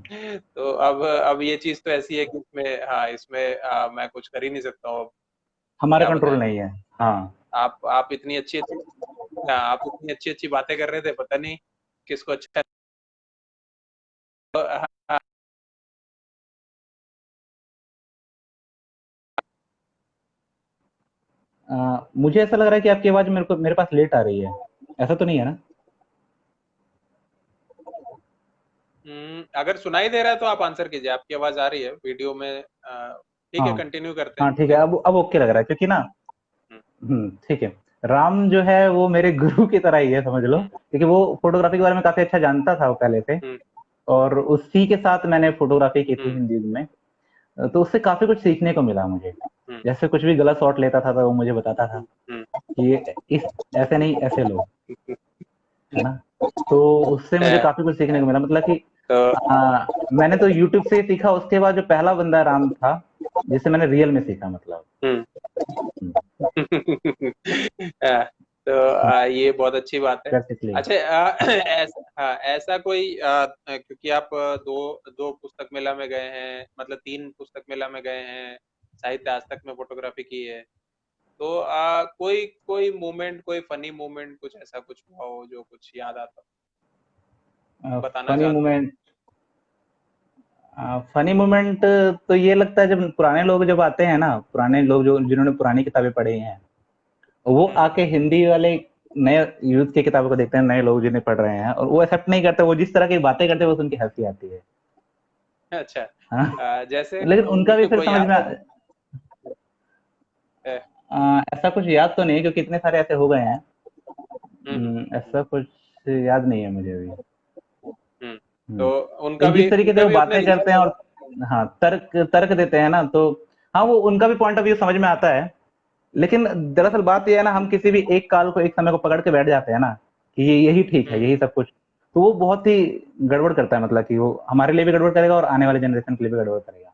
तो अब ये चीज़ तो ऐसी है कि इसमें, हाँ इसमें मैं कुछ कर ही नहीं सकता हूँ अब। हमारे क्या कंट्रोल बताएं। नहीं है। हाँ। आप इतनी अच्छी अच्छी, हाँ, आप इतनी अच्छी अच्छी बातें कर रहे थे, पता नहीं किसको अच्छा। हाँ, मुझे ऐसा लग रहा है कि आपकी आवाज़ मेरे पास लेट आ रही है। ऐसा तो नहीं है ना? अगर सुनाई दे रहा है तो आप आंसर कीजिए, आपकी आवाज़ आ रही है वीडियो में। ठीक है, हाँ, कंटिन्यू करते हैं हाँ, ठीक है, फिर। अब ओके लग रहा है क्योंकि ना, हम्म, ठीक है। राम जो है वो मेरे गुरु की तरह ही है, समझ लो, हम्म, क्योंकि वो फ़ोटोग्राफ़ी के बारे में काफ़ी अच्छा जानता था वो पहले से, हम्म, और उसी के साथ मैंने फ़ोटोग्राफ़ी की थी हम्म, हिंदी में। तो उससे काफ़ी कुछ सीखने को मिला मुझे। हम्म, जैसे कुछ भी गलत शॉट लेता था तो वो मुझे बताता था हम्म, कि ये इस ऐसे नहीं, ऐसे लो, है ना? तो उससे मुझे अ, काफ़ी कुछ सीखने को मिला, मतलब कि तो मैंने तो यूट्यूब से ही सीखा, उसके बाद जो पहला बंदा राम था, जिससे मैंने रियल में सीखा, मतलब। हम्म। हुँ, तो ये बहुत अच्छी बात है। प्रैक्टिकली। अच्छा, ऐसा, हाँ, ऐसा कोई, क्योंकि आप दो दो पुस्तक मेला में गए हैं, मतलब तीन पुस्तक मेला में गए हैं, साहित्य आज तक में फोटोग्राफी की है, तो कोई कोई मोमेंट, कोई फनी मोमेंट, कुछ ऐसा कुछ हुआ हो जो कुछ याद आता हो, बताना फनी चाहते हो। मोमेंट, फनी मोमेंट तो ये लगता है जब पुराने लोग जब आते हैं ना, पुराने लोग जो जिन्होंने पुरानी किताबें पढ़ी हैं, वो हम्म। आके हिंदी वाले नए यूथ की किताबों को देखते हैं, नए लोग जिन्हें पढ़ रहे हैं, और वो एक्सेप्ट नहीं करते, वो जिस तरह की बातें करते हैं वो सुन के हंसी आती है। अच्छा, हाँ। जैसे लेकिन उनका भी फिर कोई समझ याद में है। अ, ऐसा कुछ याद तो नहीं, क्योंकि इतने सारे ऐसे हो गए हैं। हम्म, ऐसा कुछ याद नहीं है मुझे अभी। हम्म। हम्म। तो लेकिन जिस तरीके से उनका वो भी अपने बातें रीजन करते हैं, और होगा। हाँ, तर्क तर्क देते हैं ना, तो हाँ, वो उनका भी पॉइंट ऑफ व्यू समझ में आता है। लेकिन हम्म, दरअसल बात ये है ना, हम किसी भी एक काल को, एक समय को पकड़ के बैठ जाते हैं ना, कि ये यही ठीक है, हम्म, यही सब कुछ, तो वो बहुत ही गड़बड़ करता है, मतलब कि वो हमारे लिए भी गड़बड़ करेगा और आने वाले जनरेशन के लिए भी गड़बड़ करेगा।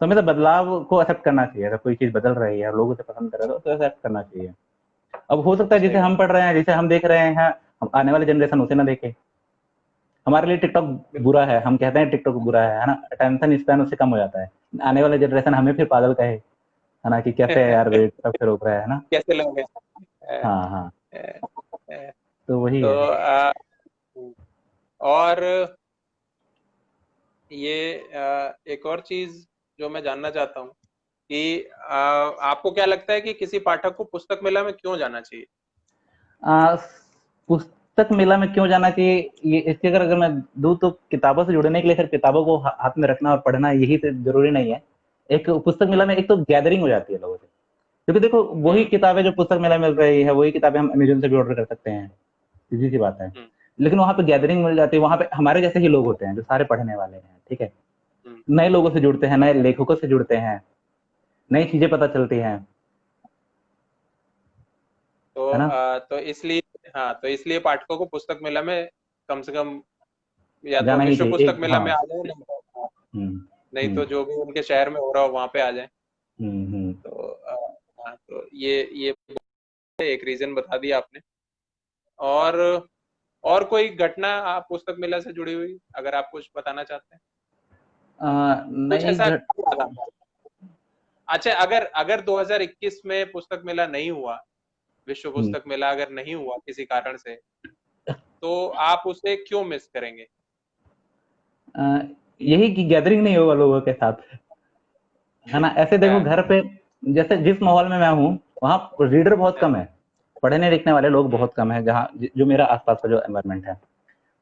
तो हमें तो बदलाव को एक्सेप्ट करना चाहिए, अगर कोई चीज़ बदल रही है और लोग उसे पसंद कर रहे हैं तो एक्सेप्ट करना चाहिए। अब हो सकता है जिसे सही हम बात। पढ़ रहे हैं, जिसे हम देख रहे हैं, आने वाले जनरेशन उसे ना देखे। हमारे लिए टिकटॉक बुरा है, हम कहते हैं टिकटॉक बुरा है ना, अटेंशन स्पैन उससे कम हो जाता है। आने वाले जनरेशन हमें फिर पागल कहे, है ना, कि कैसे है यार, वेट सब से रोक रहा है ना। कैसे लोग हैं। अ, हाँ, हाँ। अ, अ, तो वही तो है। और ये एक और चीज जो मैं जानना चाहता हूँ कि आपको क्या लगता है कि किसी पाठक को पुस्तक मेला में क्यों जाना चाहिए। आ, पुस्तक मेला में क्यों जाना चाहिए, ये इसकी अगर अगर मैं दूँ तो किताबों से जुड़ने के लिए सिर्फ किताबों को हाथ में रखना और पढ़ना यही तो जरूरी नहीं है। एक पुस्तक मेला हम्म, में एक तो गैदरिंग हो जाती है लोगों से, क्योंकि देखो, वही हम्म, किताबें जो पुस्तक मेला में मिल रही है, वही किताबें हम अमेजोन से भी ऑर्डर कर सकते हैं, सीधी सी बात है। हम्म, लेकिन वहाँ पे हम्म, गैदरिंग मिल जाती है, वहाँ पे हमारे जैसे ही लोग होते हैं जो सारे पढ़ने वाले हैं, ठीक है। हम्म, नए लोगों हम्म। से जुड़ते हैं, नए लेखकों से जुड़ते हैं, नई चीजें पता चलती हैं, है ना। तो इसलिए, हाँ तो इसलिए पाठकों को पुस्तक मेला में कम से कम, या तो जाना ही विश्व चाहिए पुस्तक एक, मेला हाँ। में आ जाए, नहीं तो, हम्म, नहीं हम्म, तो जो भी उनके शहर में हो रहा हो वहां पे आ जाए। हम्म। तो हाँ, तो ये एक रीजन बता दिया आपने। और और कोई घटना आप पुस्तक मेला से जुड़ी हुई, अगर आप कुछ बताना चाहते हैं, कुछ नई ऐसा। घट अच्छा, अगर अगर 2021 में पुस्तक मेला नहीं हुआ, विश्व हम्म, पुस्तक मेला अगर नहीं हुआ किसी कारण से, तो आप उसे क्यों मिस करेंगे। अ, यही कि गैदरिंग नहीं होगा लोगों के साथ, है ना। ऐसे देखो, हाँ, घर पे जैसे जिस माहौल में मैं हूँ, वहाँ रीडर बहुत हाँ, कम है, पढ़ने लिखने वाले लोग हम्म, बहुत कम है, जहाँ जो मेरा आसपास का जो एनवायरनमेंट है।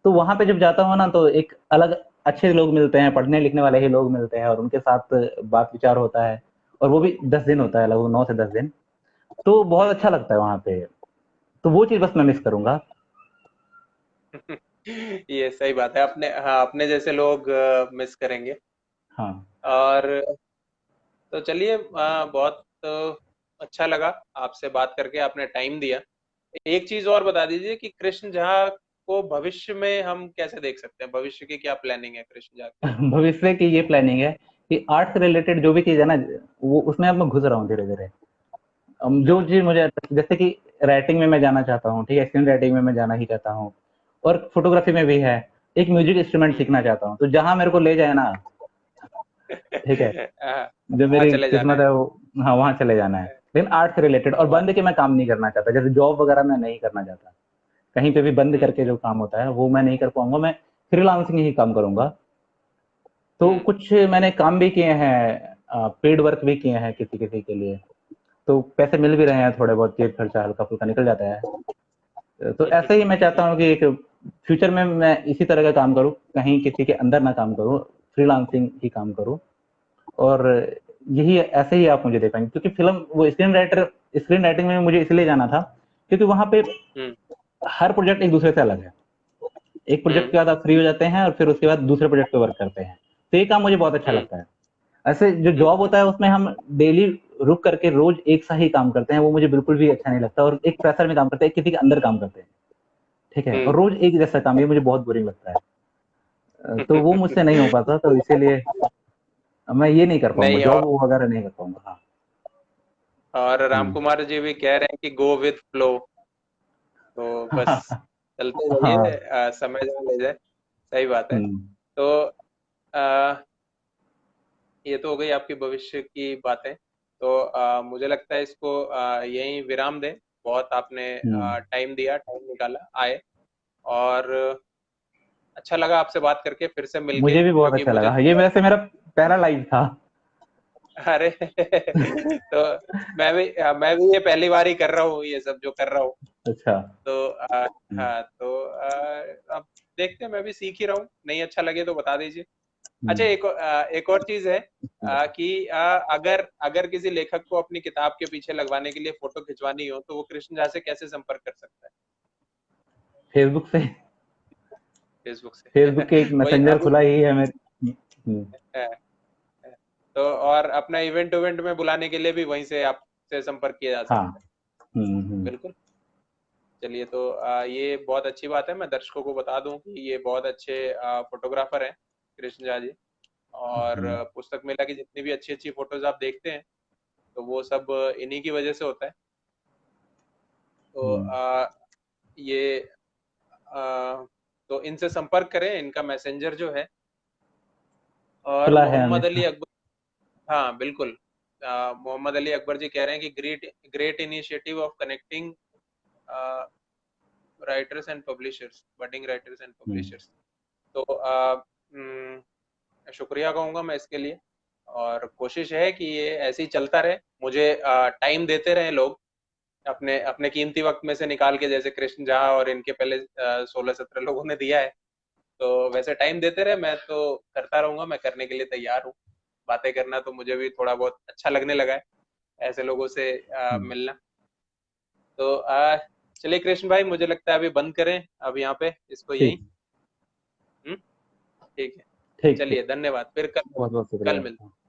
तो वहाँ पे जब जाता हूँ ना, तो एक अलग अच्छे लोग मिलते हैं, पढ़ने लिखने वाले ही लोग मिलते हैं, और उनके साथ बात विचार होता है, और वो भी 10 दिन होता है, लगभग 9 से 10 दिन। तो बहुत अच्छा हम्म, लगता है वहाँ पे। तो वो चीज़ बस मैं मिस करूंगा। ये सही बात है, अपने, हाँ अपने जैसे लोग मिस करेंगे। हाँ। और तो चलिए, बहुत अच्छा लगा आपसे बात करके, आपने टाइम दिया। एक चीज और बता दीजिए कि कृष्ण झा को भविष्य में हम कैसे देख सकते हैं, भविष्य की क्या प्लानिंग है कृष्ण झा की? भविष्य की ये प्लानिंग है कि आर्ट से रिलेटेड जो भी चीज है ना, वो उसमें अब मैं घुस रहा हूँ धीरे धीरे। जो हम्म। चीज मुझे, जैसे कि राइटिंग में मैं जाना चाहता हूँ, ठीक है, स्क्रीन राइटिंग में मैं जाना ही चाहता हूँ, और फोटोग्राफी में भी है। एक म्यूजिक इंस्ट्रूमेंट हम्म। सीखना चाहता हूँ, तो जहां मेरे को ले जाए ना, ठीक है, हाँ, जो वहाँ मेरी चले जाना किस्मत है। है वो, हाँ वहां चले जाना है। लेकिन आर्ट से रिलेटेड, और वाह। बंद के मैं काम नहीं करना चाहता, जैसे जॉब वगैरह मैं नहीं करना चाहता। कहीं पे भी बंद हम्म। करके जो काम होता है वो मैं नहीं कर पाऊंगा, मैं फ्रीलांसिंग ही काम करूंगा। तो हम्म। कुछ मैंने काम भी किए हैं, पेड वर्क भी किए हैं किसी किसी के लिए, तो पैसे मिल भी रहे अच्छा। हैं, थोड़े बहुत जेब खर्चा हल्का फुल्का निकल जाता है। तो ऐसे ही मैं चाहता हूँ कि एक फ्यूचर में मैं इसी तरह का काम करूँ, कहीं किसी के अंदर ना काम करूँ, फ्रीलांसिंग ही काम करूँ। और यही ऐसे ही आप मुझे देख पाएंगे, क्योंकि फिल्म वो स्क्रीन राइटिंग में मुझे इसलिए जाना था क्योंकि वहां पे हम्म। हर प्रोजेक्ट एक दूसरे से अलग है। एक प्रोजेक्ट हम्म। के बाद आप फ्री हो जाते हैं और फिर उसके बाद दूसरे प्रोजेक्ट पे वर्क करते हैं, तो ये काम मुझे बहुत अच्छा हम्म। लगता है। ऐसे जो जॉब हम्म। होता है उसमें हम डेली रुक करके रोज एक सा ही काम करते हैं, वो मुझे बिल्कुल भी अच्छा नहीं लगता, और एक प्रेशर में काम करते हैं, किसी के अंदर काम करते हैं, ठीक है, और हम्म। रोज एक जैसा काम, ये मुझे बहुत बोरिंग लगता है। तो वो मुझसे नहीं हो पाता, तो इसीलिए मैं ये नहीं कर पाऊंगा, नहीं, जॉब वगैरह नहीं कर पाऊंगा। हाँ। और राम हम्म। कुमार जी भी कह रहे हैं कि गो विथ फ्लो। तो बस चलते हाँ। रहिए, समय जहाँ ले जाए। सही बात है। हम्म। तो आ, ये तो हो गई आपकी भविष्य की बातें। तो मुझे लगता है इसको यहीं विराम दें। बहुत आपने हम्म। टाइम दिया, टाइम निकाला आए। और अच्छा लगा आपसे बात करके, फिर से मिलके, मुझे भी बहुत क्योंकि अच्छा मुझे लगा, ये वैसे मेरा पहला लाइव था। अरे तो मैं भी ये पहली बार ही कर रहा हूँ, ये सब जो कर रहा हूँ। अच्छा। तो हम्म। हाँ, तो अब देखते हैं, मैं भी सीख ही रहा हूँ, नहीं अच्छा लगे तो बता दीजिए। अच्छा, हम्म। एक और चीज है कि अगर अगर किसी लेखक को अपनी किताब के पीछे लगवाने के लिए फोटो खिंचवानी हो, तो वो कृष्ण झा से कैसे संपर्क कर सकता है? फेसबुक से। फेसबुक से फेसबुक के एक वही मैसेंजर अभी। खुला ही है मेरे। अ, अ, तो और अपना इवेंट इवेंट में बुलाने के लिए भी वहीं से आपसे संपर्क किया जा हाँ। सकता है। हम्म। बिल्कुल। चलिए, तो ये बहुत अच्छी बात है, मैं दर्शकों को बता दूं कि ये बहुत अच्छे फोटोग्राफर हैं कृष्ण झा जी। और हम्म। पुस्तक मेला की जितनी भी अच्छी अच्छी फोटोज आप देखते हैं, तो वो सब इन्हीं की वजह से होता है। तो हम्म। ये तो इनसे संपर्क करें, इनका मैसेंजर जो है। और खुला है मोहम्मद अली हमेशा। अकबर। हाँ बिल्कुल। मोहम्मद अली अकबर जी कह रहे हैं कि great great initiative of connecting writers and publishers, budding writers and hmm. Publishers. तो शुक्रिया कहूंगा मैं इसके लिए। और कोशिश है कि ये ऐसे ही चलता रहे, मुझे टाइम देते रहे लोग, अपने अपने कीमती वक्त में से निकाल के, जैसे कृष्ण झा और इनके पहले 16-17 लोगों ने दिया है। तो वैसे टाइम देते रहे, मैं तो करता रहूंगा, मैं करने के लिए तैयार हूँ। बातें करना तो मुझे भी थोड़ा बहुत अच्छा लगने लगा है, ऐसे लोगों से हम्म। मिलना। तो चलिए कृष्ण भाई, मुझे लगता है अभी बंद करें अब यहाँ पे इसको यहीं। ठीक। हम्म। ठीक है। ठीक। चलिए, ठीक। धन्यवाद, फिर कल बहुत बहुत शुक्रिया कल मिलते आपका।